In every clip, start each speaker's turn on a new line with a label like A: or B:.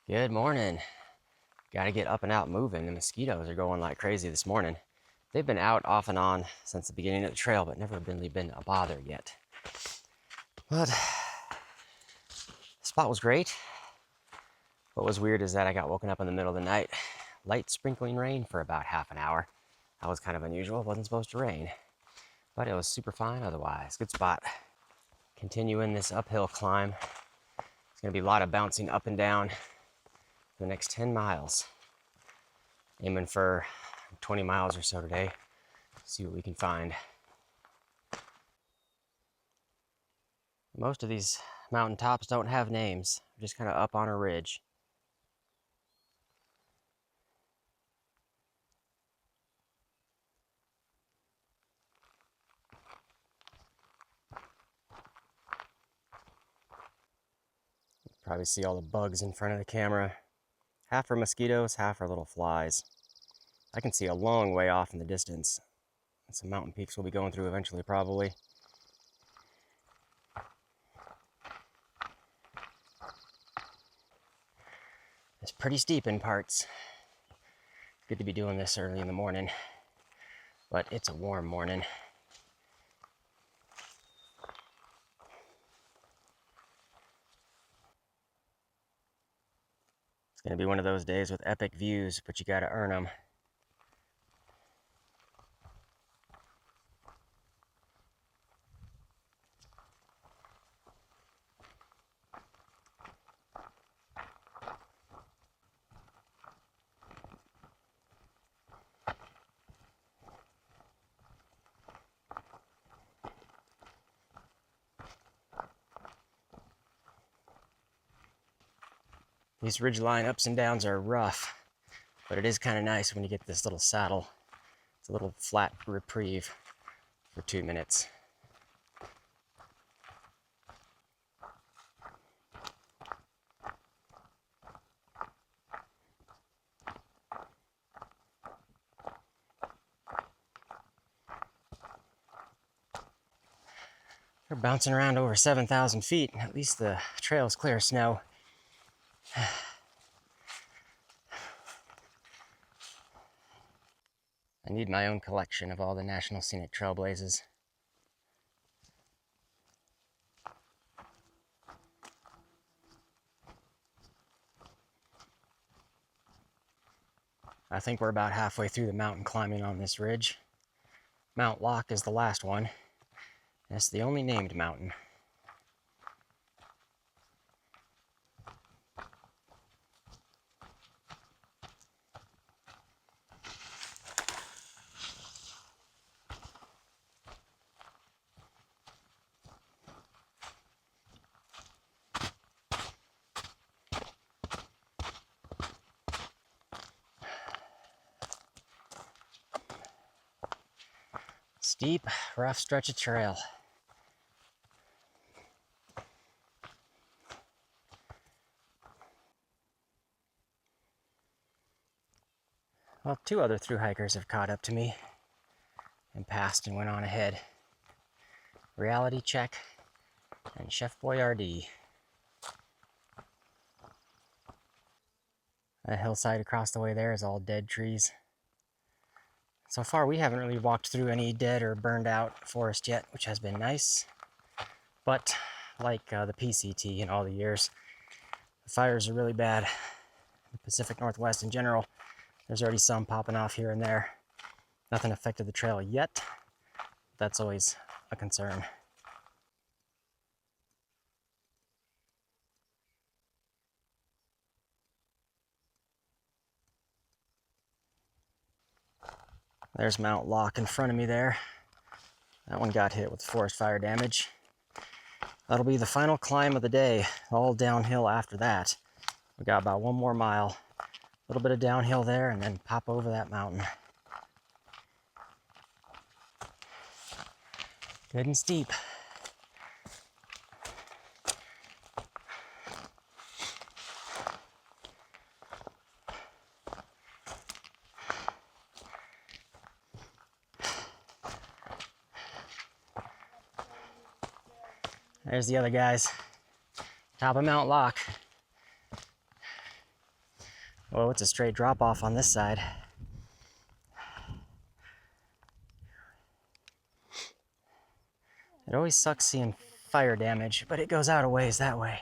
A: Good morning. Got to get up and out moving. The mosquitoes are going like crazy this morning. They've been out off and on since the beginning of the trail, but never really been a bother yet. But the spot was great. What was weird is that I got woken up in the middle of the night. Light sprinkling rain for about half an hour. That was kind of unusual. It wasn't supposed to rain, but it was super fine otherwise. Good spot. Continuing this uphill climb. It's going to be a lot of bouncing up and down for the next 10 miles. Aiming for 20 miles or so today. See what we can find. Most of these mountain tops don't have names. They're just kind of up on a ridge. Probably see all the bugs in front of the camera. Half are mosquitoes, half are little flies. I can see a long way off in the distance. Some mountain peaks we'll be going through eventually, probably. It's pretty steep in parts. Good to be doing this early in the morning, but it's a warm morning. It's gonna be one of those days with epic views, but you gotta earn them. These ridgeline ups and downs are rough, but it is kind of nice when you get this little saddle. It's a little flat reprieve for 2 minutes. We're bouncing around over 7,000 feet. At least the trail's clear of snow. I need my own collection of all the National Scenic Trailblazes. I think we're about halfway through the mountain climbing on this ridge. Mount Locke is the last one. It's the only named mountain. Steep, rough stretch of trail. Well, 2 other thru hikers have caught up to me and passed and went on ahead. Reality Check and Chef Boyardee. That hillside across the way there is all dead trees. So far, we haven't really walked through any dead or burned out forest yet, which has been nice. But like the PCT in all the years, the fires are really bad. The Pacific Northwest in general, there's already some popping off here and there. Nothing affected the trail yet. That's always a concern. There's Mount Locke in front of me there. That one got hit with forest fire damage. That'll be the final climb of the day, all downhill after that. We got about 1 more mile, a little bit of downhill there, and then pop over that mountain. Good and steep. There's the other guys. Top of Mount Locke. Well, it's a straight drop off on this side. It always sucks seeing fire damage, but it goes out a ways that way.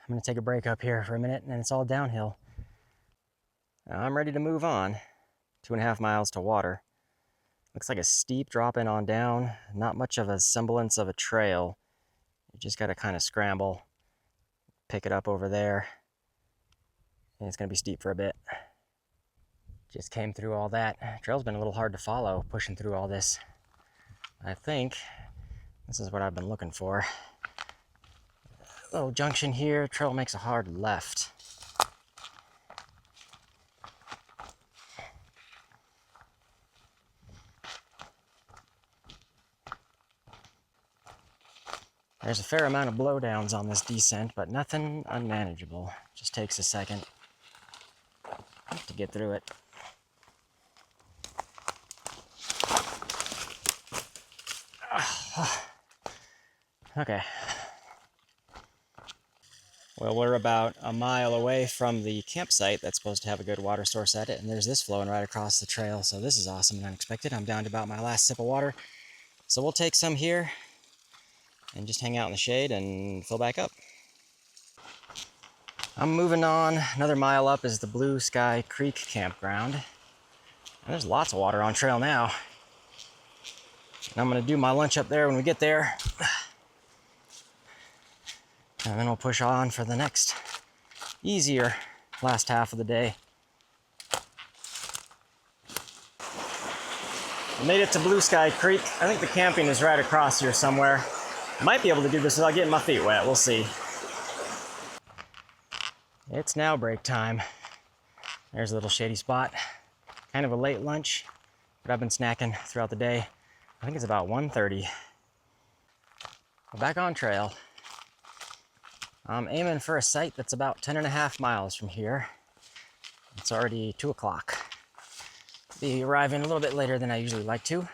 A: I'm gonna take a break up here for a minute and then it's all downhill. Now I'm ready to move on. 2.5 miles to water. Looks like a steep drop in on down. Not much of a semblance of a trail. You just gotta kind of scramble, pick it up over there. And it's gonna be steep for a bit. Just came through all that. Trail's been a little hard to follow, pushing through all this. I think this is what I've been looking for. Little junction here, trail makes a hard left. There's a fair amount of blowdowns on this descent, but nothing unmanageable. Just takes a second to get through it. Okay. Well, we're about a mile away from the campsite that's supposed to have a good water source at it, and there's this flowing right across the trail, so this is awesome and unexpected. I'm down to about my last sip of water, so we'll take some here and just hang out in the shade and fill back up. I'm moving on. Another mile up is the Blue Sky Creek campground, and there's lots of water on trail now. And I'm gonna do my lunch up there when we get there. And then we'll push on for the next easier last half of the day. I made it to Blue Sky Creek. I think the camping is right across here somewhere. Might be able to do this without getting my feet wet, we'll see. It's now break time. There's a little shady spot. Kind of a late lunch, but I've been snacking throughout the day. I think it's about 1:30. We're back on trail. I'm aiming for a site that's about 10.5 miles from here. It's already 2 o'clock. Be arriving a little bit later than I usually like to.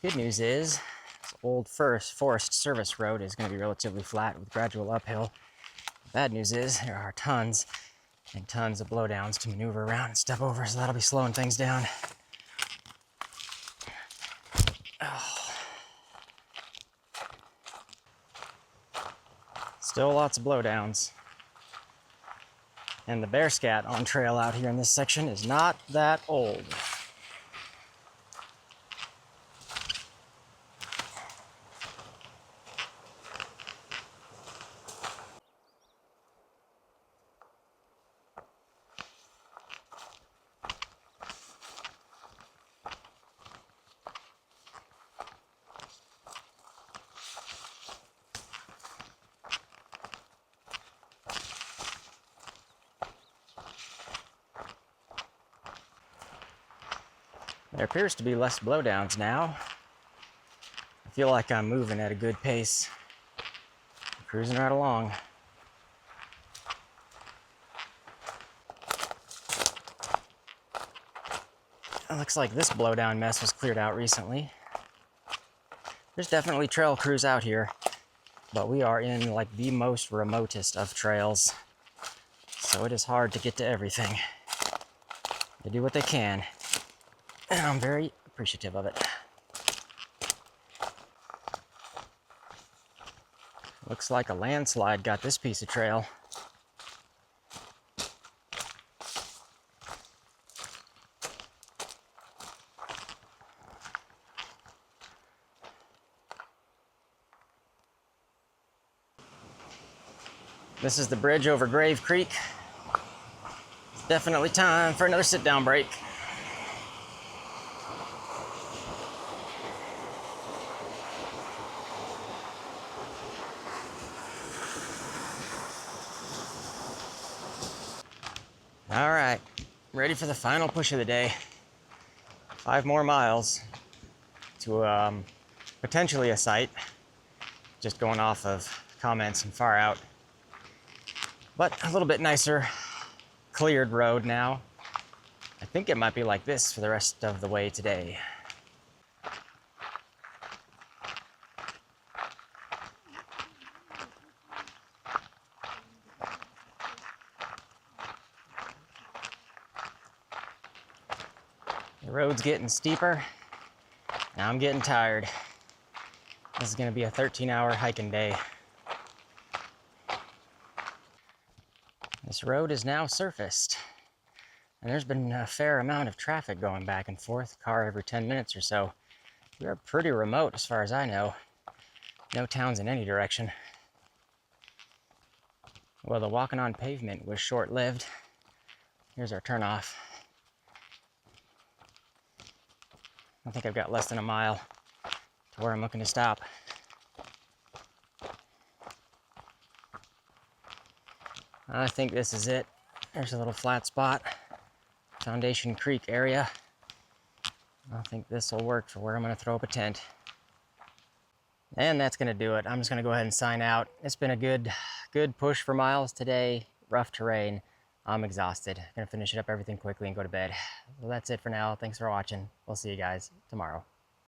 A: Good news is, this old Forest Service road is going to be relatively flat with gradual uphill. Bad news is, there are tons and tons of blowdowns to maneuver around and step over, so that'll be slowing things down. Oh. Still lots of blowdowns. And the bear scat on trail out here in this section is not that old. There appears to be less blowdowns now. I feel like I'm moving at a good pace. I'm cruising right along. It looks like this blowdown mess was cleared out recently. There's definitely trail crews out here, but we are in like the most remotest of trails, so it is hard to get to everything. They do what they can, and I'm very appreciative of it. Looks like a landslide got this piece of trail. This is the bridge over Grave Creek. It's definitely time for another sit-down break. All right, ready for the final push of the day. 5 more miles to potentially a site, just going off of comments and far out. But a little bit nicer, cleared road now. I think it might be like this for the rest of the way today. The road's getting steeper. Now I'm getting tired. This is gonna be a 13-hour hiking day. This road is now surfaced. And there's been a fair amount of traffic going back and forth, car every 10 minutes or so. We are pretty remote as far as I know. No towns in any direction. Well, the walking on pavement was short-lived. Here's our turnoff. I think I've got less than a mile to where I'm looking to stop. I think this is it. There's a little flat spot. Foundation Creek area. I think this will work for where I'm gonna throw up a tent. And that's gonna do it. I'm just gonna go ahead and sign out. It's been a good push for miles today. Rough terrain. I'm exhausted. Gonna finish it up everything quickly and go to bed. Well, that's it for now. Thanks for watching. We'll see you guys tomorrow.